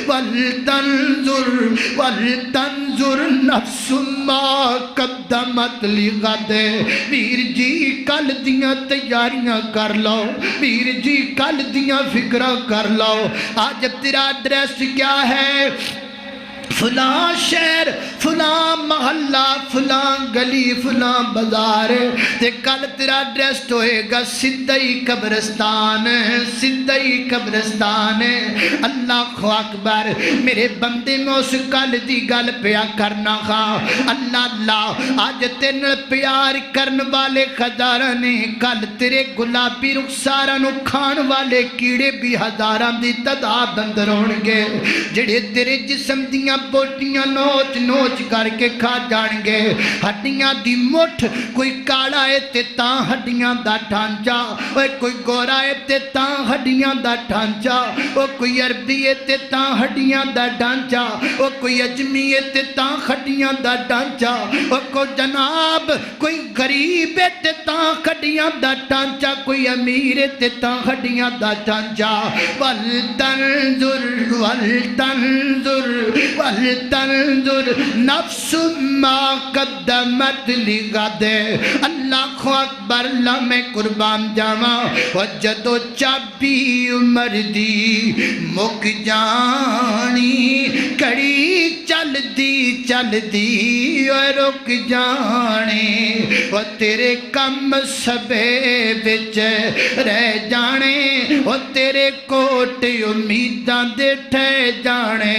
وَلْتَنْظُرْ وَلْتَنْظُرْ نَفْسٌ مَا قَدَّمَتْ لِغَدٍ۔ ویر جی کل دیاں تیاریاں کر لو، ویر جی کل دیاں فکرہ کر لو، آج تیرا ڈریس کیا ہے؟ فلاں شہر فلاں محلہ فلاں گلی فلاں بازار، تے کل تیرا ڈریس ہوئے گا سدھائی قبرستان سدھائی قبرستان۔ اللہ اکبر میرے بندے میں اس کل دی گل پیا کرنا خواہ، اللہ اللہ آج تین پیار کرن والے خزاراں نے، کل تیرے گلابی رخساراں نو کھان والے کیڑے بھی ہزاراں دی تعداد اندر ہونگے، جڑے تیرے جسم دیاں بوٹیاں نوچ نوچ کر کے کھا جان گے، ہڈیاں دی مٹھ، کوئی کالا ہے تے تاں ہڈیاں دا ڈھانچا، کوئی گورا ہے تے تاں ہڈیاں دا ڈھانچا، کوئی عربی ہے تے تاں ہڈیاں دا ڈھانچا، کوئی اجمی ہے تے تاں ہڈیاں دا ڈھانچا، کوئی جناب کوئی غریب ہے تے تاں ہڈیاں دا ڈھانچا، کوئی امیر ہے تے تاں ہڈیاں دا ڈھانچا۔ وَلْتَنْظُرْ وَلْتَنْظُرْ وَلْتَنْظُرْ نَفْسٌ مَا قَدَّمَتْ لِغَدٍ۔ اللہ اکبر اللہ میں قربان جاواں، وجدو چابی عمر دی مک جانی، کڑی چل دی رک جانے، وہ تیرے کم سبے وچ رہ جانے، وہ تیرے کوٹ امیداں دے ٹھہ جانے،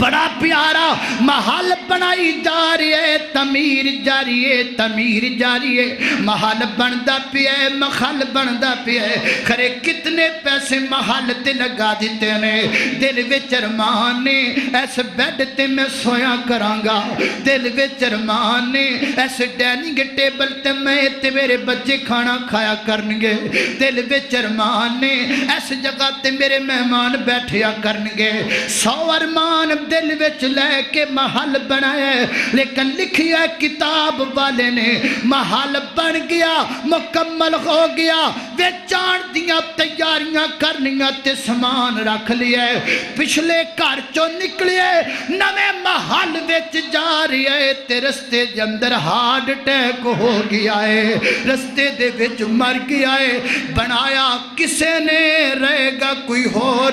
بڑا پیارا محل بنائی جا رہی ہے، تعمیر جاری ہے، تعمیر جاری ہے، محل بندا پیا ہے، محل بندا پیا ہے۔ کھرے کتنے پیسے محل تے لگا دیتے نے، دل وچ ارمان نے ایس بیڈ تے میں سویا کرانگا، دل وچ ارمان نے ایس ڈائننگ ٹیبل تے میں تے میرے بچے کھانا کھایا کرنگے، دل وچ ارمان نے ایس جگہ تے میرے مہمان بیٹھیا کرنگے۔ 100 ارمان دل وچ لے کے محل بنایا ہے، لیکن لکھیا ہے کتاب والے نے محل بن گیا، مکمل ہو گیا، ویچان دیاں تیاریاں کرنیاں تے سامان رکھ لیا ہے، پچھلے گھر چوں نکلے نویں محل وچ جا رہی ہے تے رستے دے اندر ہارٹ اٹیک ہو گیا ہے، رستے دے وچ مر گیا ہے۔ بنایا کسے نے، رہے گا کوئی اور،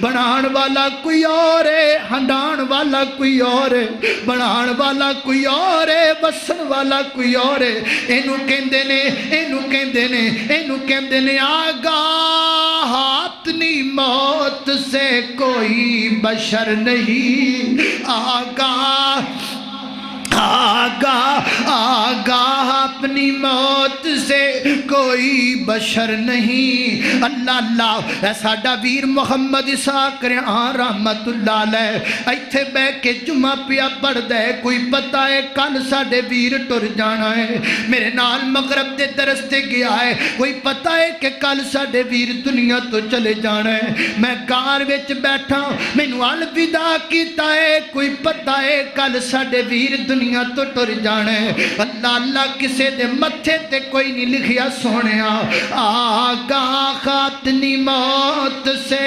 بنان والا کوئی اور ہے، ہنڈان والا کوئی اور ہے، بنان والا کوئی اور ہے، وسن والا کوئی اور ہے۔ اینو کہندے نے، اینو کہندے نے، اینو کہندے نے آگاہ اپنی موت سے کوئی بشر نہیں، آگاہ آگاہ آگاہ اپنی موت سے کوئی بشر نہیں۔ اللہ اللہ، ساڈا ویر محمد اسحاق ریحان رحمت اللہ علیہ ایتھے بے کے جمعہ پیا پڑھ دے، کوئی پتہ ہے کل ساڈے ویر ٹر جانا ہے، میرے نال مغرب دے درس تے گیا ہے، کوئی پتہ ہے کہ کل ساڈے ویر دنیا تو چلے جانا ہے، میں کار وچ بیٹھا مینوں الوداع کیتا ہے، کوئی پتہ ہے کل ساڈے ویر دنیا تو ٹر جانے۔ اللہ اللہ، کسے دے متھے تے کوئی نہیں لکھیا سونیا، آگاہ اپنی موت سے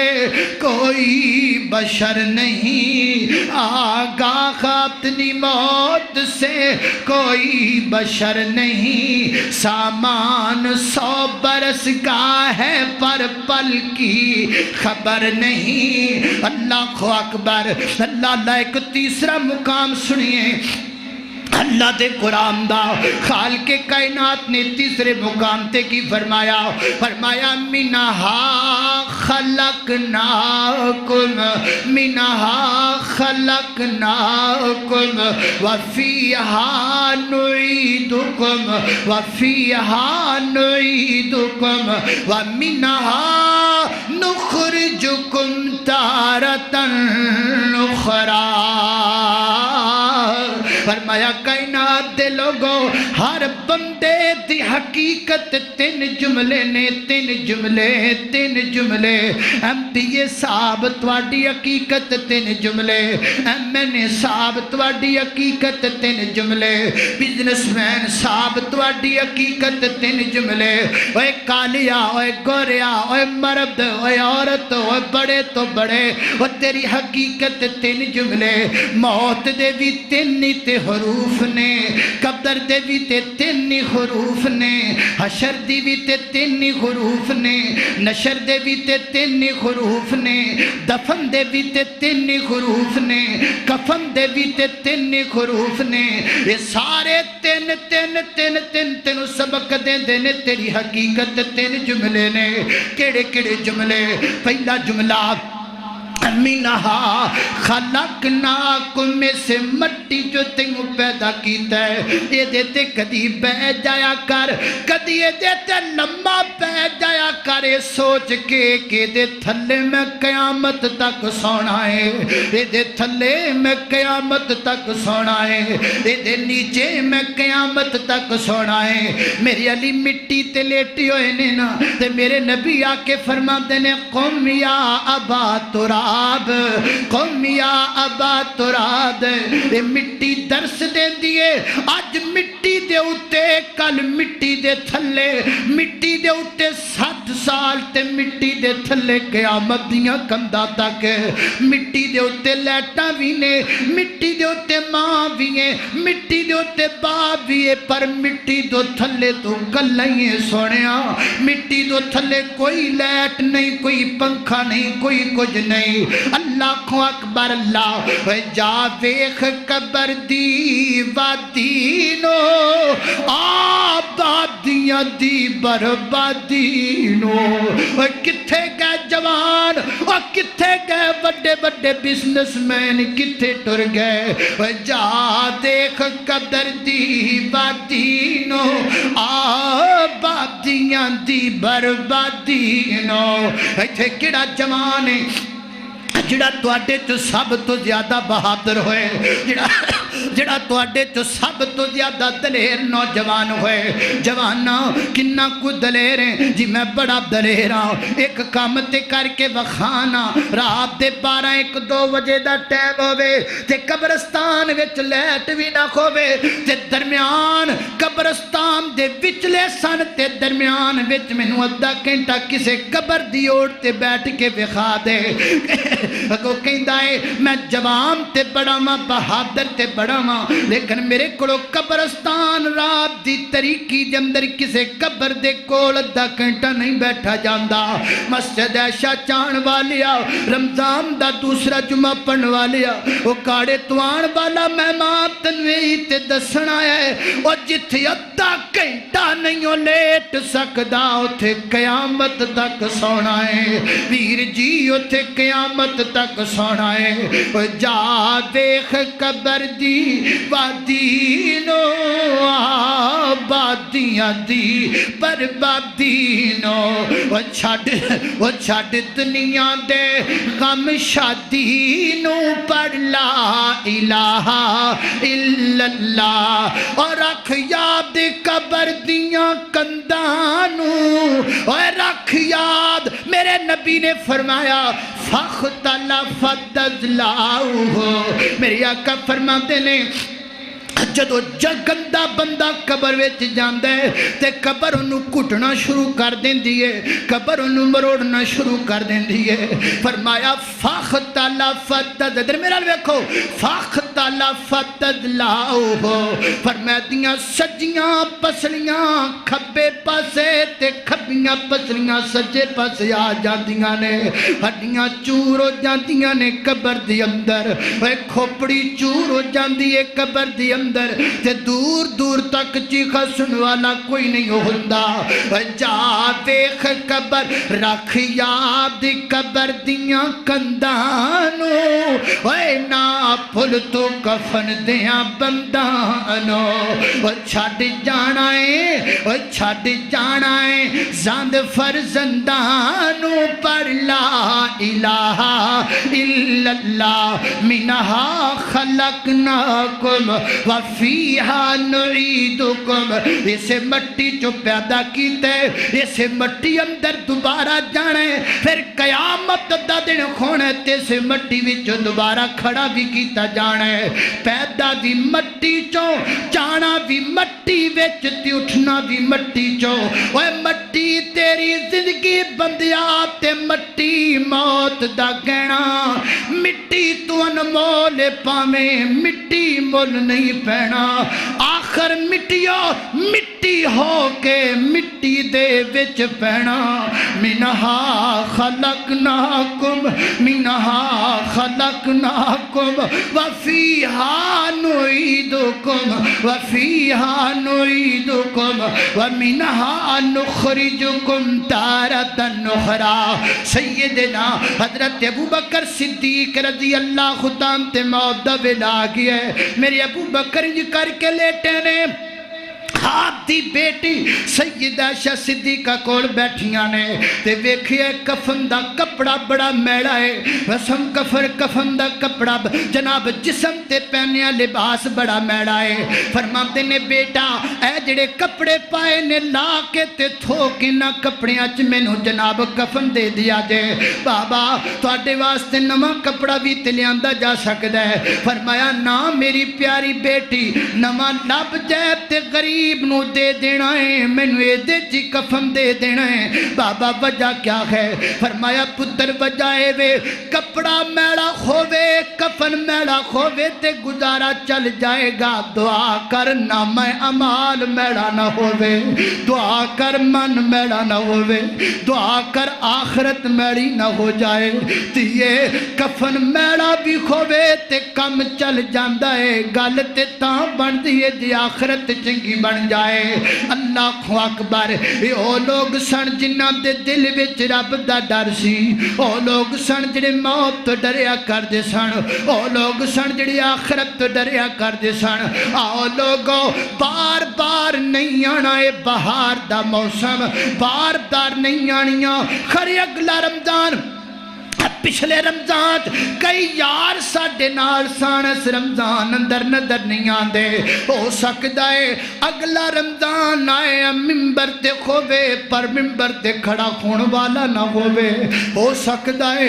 کوئی بشر نہیں، آگاہ اپنی موت سے کوئی بشر نہیں، سامان 100 برس کا ہے پر پل کی خبر نہیں۔ اللہ اکبر، اللہ اللہ۔ ایک تیسرا مقام سنیے اللہ دے قرآن دا، خالق کائنات نے تیسرے مقام تے کی فرمایا، فرمایا منہا خلقناکم، منہا خلقناکم وفیہا نعیدکم، وفیہا نعیدکم ومنہا نخرجکم تارۃ اخری۔ فرمایا کائنات دے لوگوں، ہر بندے دی حقیقت 3 جملے نے، 3 جملے، 3 جملے۔ ایم پی اے صاحب تواڈی حقیقت 3 جملے، ایم این اے صاحب تواڈی حقیقت 3 جملے، بزنس مین صاحب تواڈی حقیقت 3 جملے۔ اوے کالیا، اوے گوریا، اوے مرد، اوے عورت، اوے بڑے تو بڑے، او تیری حقیقت 3 جملے۔ موت دے بھی 3 تے حروف نے، قبر دے بھی تے 3 حروف نے، حشر دی بھی تے 3 حروف نے، نشر دے بھی تے 3 حروف نے، دفن دے بھی تے 3 حروف نے، کفن دے بھی تے 3 حروف نے۔ یہ سارے 3 سبق دے دینے، تیری حقیقت 3 جملے نے۔ کیڑے کیڑے جملے؟ پہلا جملہ منہا خلقناکم، میں سے مٹی جو تینوں پیدا کیتا ہے، یہ دیتے کدی بہ جایا کر، کدی یہ دیتے لمبا بہ جایا کر، یہ سوچ کے کہ دے تھلے میں قیامت تک سونا ہے، یہ دے تھلے میں قیامت تک سونا ہے، یہ دے نیچے میں قیامت تک سونا ہے۔ میری علی مٹی تے لیٹی ہوئے نے نا، تے میرے نبی آکے فرما دینے قم یا ابا تراب، قم یا ابا تراب۔ یہ مٹی درس دین دیئے، آج مٹی دے اتے، کل مٹی دے تھلے، مٹی دے اتے 7 سال تے مٹی دے تھلے قیامت دیاں کندہ تک، مٹی دے اتے لیٹا بھی نے، مٹی دے اتے ماں بھی ہیں، مٹی دے اتے باپ بھی ہے، پر مٹی دو تھلے تو گلائیں سونیا، مٹی دو تھلے کوئی لیٹ نہیں، کوئی پنکھا نہیں، کوئی کچھ نہیں۔ اللہ کو اکبر، اللہ جا ویخ قبر دی وادی نو، آبادیاں دی بربادی نو، کتھے گئے جوان اور کتھے گئے بڑے بڑے بزنس مین کتھے ٹر گئے جا دیکھ قدر دی بادی نو آبادیاں دی بربادی نو ایتھے کیڑا جوان ہے جڑا تواڈے تو سب تو زیادہ بہادر ہوئے جڑا تواڈے تو سب تو زیادہ دلیر نوجوان ہوئے جوانا کنہ کو دلیر ہیں جی میں بڑا دلیر ہوں ایک کام تے کر کے وخانا رات دے 12-1-2 بجے دا ٹائم ہوئے تے قبرستان وچ لیٹ بھی نہ کھوے تے درمیان قبرستان دے وچلے سن تے درمیان وچ مینوں ادھا گھنٹہ کسے قبر دی اوڑ تے بیٹھ کے وکھا دے اگو کہندا ہے میں جوان تے بڑا ماں بہادر تے بڑا ماں لیکن میرے کولو قبرستان رات دی طریقی دے اندر کسے قبر دے کول ادھا گھنٹہ نہیں بیٹھا جاندا مسجد عائشہ چان والیا رمضان دا دوسرا جمعہ پڑھن والیا وہ کاڑے توان والا مہمان تنوی تے دسن آیا ہے اور جتھے ادھا گھنٹہ نہیں ہو لیٹ سکدا اتھے قیامت تک سونا ہے ویر جی اتھے قیامت تک سونا ہے جا دیکھ قبر دی وادی نو آبادیاں دی بربادی نو وہ چھڑ دنیا دے غم شادی نو پڑھ لا الہ الا اللہ اور رکھ یاد قبر دیاں کندانو اور رکھ یاد میرے نبی نے فرمایا فَخْتَلَفَتْ أَضْلَاعُهُ میرے آقا فرماتے نے جدو گندا بندہ قبر وچ جاندا ہے تے قبر انہوں کٹنا شروع کر دیندی ہے قبر انہوں مروڑنا شروع کر دیندی ہے فرمایا فَخْتَلَفَتْ ادھر میرا ویکھو فَخْتَلَفَتْ أَضْلَاعُهُ فرمایا دیاں سجیاں پسلیاں کھبے پاسے تے کھبیاں پسلیاں سجے پاسے آ جاندیاں نے ہڈیاں چور ہو جاندیاں نے قبر دی اندر کھوپڑی چور ہو جاندی ہے قبر دی اندر تے دور دور تک چیخا سن والا کوئی نہیں ہوندا جا دیکھ قبر رکھ یاد قبر دیاں کندانو اے نا پھل تو کفن دیاں بندانو چھڑ جانا ہے زند فرزندانو پڑھ لا الہ الا اللہ منہا خلقناکم وفیہا نعیدکم اسے مٹی جو پیدا کیتے اسے مٹی اندر دوبارہ جانے پھر قیامت دا دن کھونے تے اسے مٹی وچ دوبارہ کھڑا بھی کیتا جانے پیدا بھی مٹی چو جانا بھی مٹی وچ تے اٹھنا بھی مٹی چو وہ مٹی تیری زندگی بندیا تے مٹی موت دا گہنا مٹی تو انمول پاویں مٹی مول نہیں پینا آخر مٹیو مٹی ہو کے مٹی دے وچ پینا منہا خلقناکم وفیہا نعیدکم ومنہا نخرجکم تارۃ اخری سیدنا حضرت ابو بکر صدیق رضی اللہ عنہ تے موت دا ویلا گیا ہے میرے ابو بکر جی کر کے لیٹے نے آپ دی بیٹی سیدہ عائشہ صدیقہ کول بیٹھیاں نے تے ویکھئے کفن دا کپڑا بڑا میڑا ہے وسم کفن دا کپڑا جناب جسم تے پہنیا لباس بڑا میڑا ہے فرماتے نے بیٹا اے جڑے کپڑے پائے نے لا کے تے تھو کے نہ کپڑیاں چ مینوں جناب کفن دے دیا جے بابا تواڈے واسطے نواں کپڑا بھی تے لیاندا جا سکدا ہے فرمایا نا میری پیاری بیٹی نواں لب جائے تے غریب نو دے دینا ہے مینوں اے دے جی کفن دے دینا ہے بابا وجہ کیا ہے فرمایا پتر وجہ اے وے کپڑا میڑا کھوے کفن میڑا کھوے تے گزارا چل جائے گا دعا کر نامہ اعمال میڑا نہ ہووے دعا کر من میڑا نہ ہووے دعا کر آخرت میڑی نہ ہو جائے تیے کفن میڑا بھی کھوے تے کم چل جاندہ ہے گل تے تاں بن دیئے دی آخرت چنگی بن بن جائے. اللہ اکبر. او لوگ سن جنہاں دے دل وچ رب دا ڈر سی. او لوگ سن جڑے موت تو ڈریا کردے سن. او لوگ سن جڑے آخرت تو ڈریا کردے سن. آؤ لوگو بار بار نہیں آنا اے بہار دا موسم, بار بار نہیں آنیاں. خری اگلا رمضان پچھلے رمضان کئی یار ساڈے نال سانس رمضان اندر نظر نہیں آندے. ہو سکتا ہے اگلا رمضان آئے ممبر تے کھوے پر ممبر تے کھڑا کھون والا نہ ہووے. ہو سکتا ہے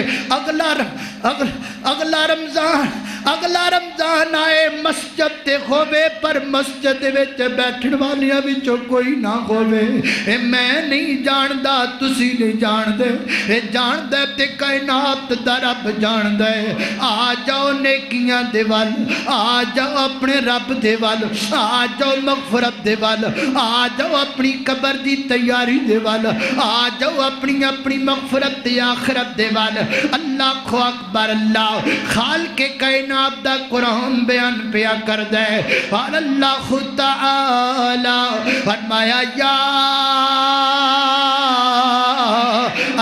اگلا رمضان آئے مسجد تے کھوے پر مسجد وچ بیٹھن والیاں وچوں کوئی نہ ہووے. اے میں نہیں جاندا تسی نہیں جاندے, اے جاندے تے کائنات دا رب جاندے. آ جاؤ نیکیاں دے ول, آ جاؤ اپنے رب دے ول, آ جاؤ مغفرت دے ول, آ جاؤ اپنی قبر دی تیاری دے ول, آ جاؤ اپنی مغفرت دی آخرت دے ول. اللہ اکبر. اللہ خالق کائنات دا قرآن بیان پیا کر دے. اور اللہ تعالی فرمایا یا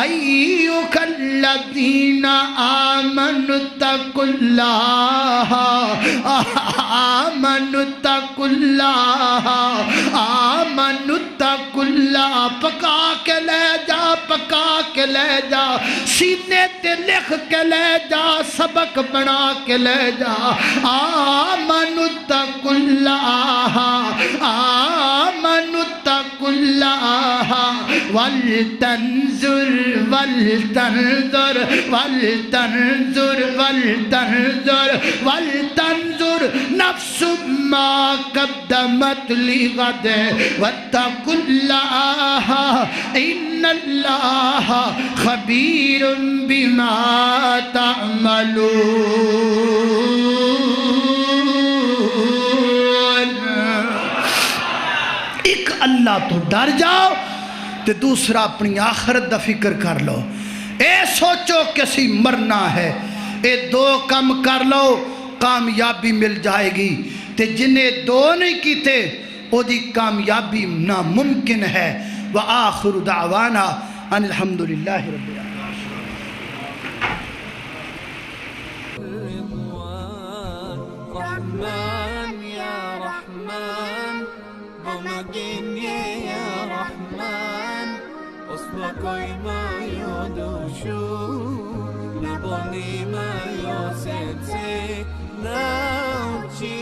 ایھا الذین آمنوا اتقوا اللہ آمنوا اتقوا اللہ آمنوا اتقوا اللہ. پکا کے لے جا, پکا کے لے جا, سینے تے لکھ کے لے جا, سبق بنا کے لے جا. آمنوا اتقوا اللہ آمنوا اتقوا اللہ ولتنظر ولتنظر ولتنظر ولتنظر ولتنظر نفس ما قدمت لغد واتقوا اللہ ان اللہ خبیر بما تعملون. ایک اللہ تو ڈر جاؤ تے دوسرا اپنی آخرت دا فکر کر لو. اے سوچو کسی مرنا ہے, اے دو کم کر لو کامیابی مل جائے گی. تے جنہیں دو نہیں کیتے او دی کامیابی ناممکن ہے. وآخر دعوانا ان الحمدللہ رب العالمین. رحمن یا رحمن بمگن یا رحمن اسم کوئی ما یودوشو نبونی ما یوسن سے ناوچی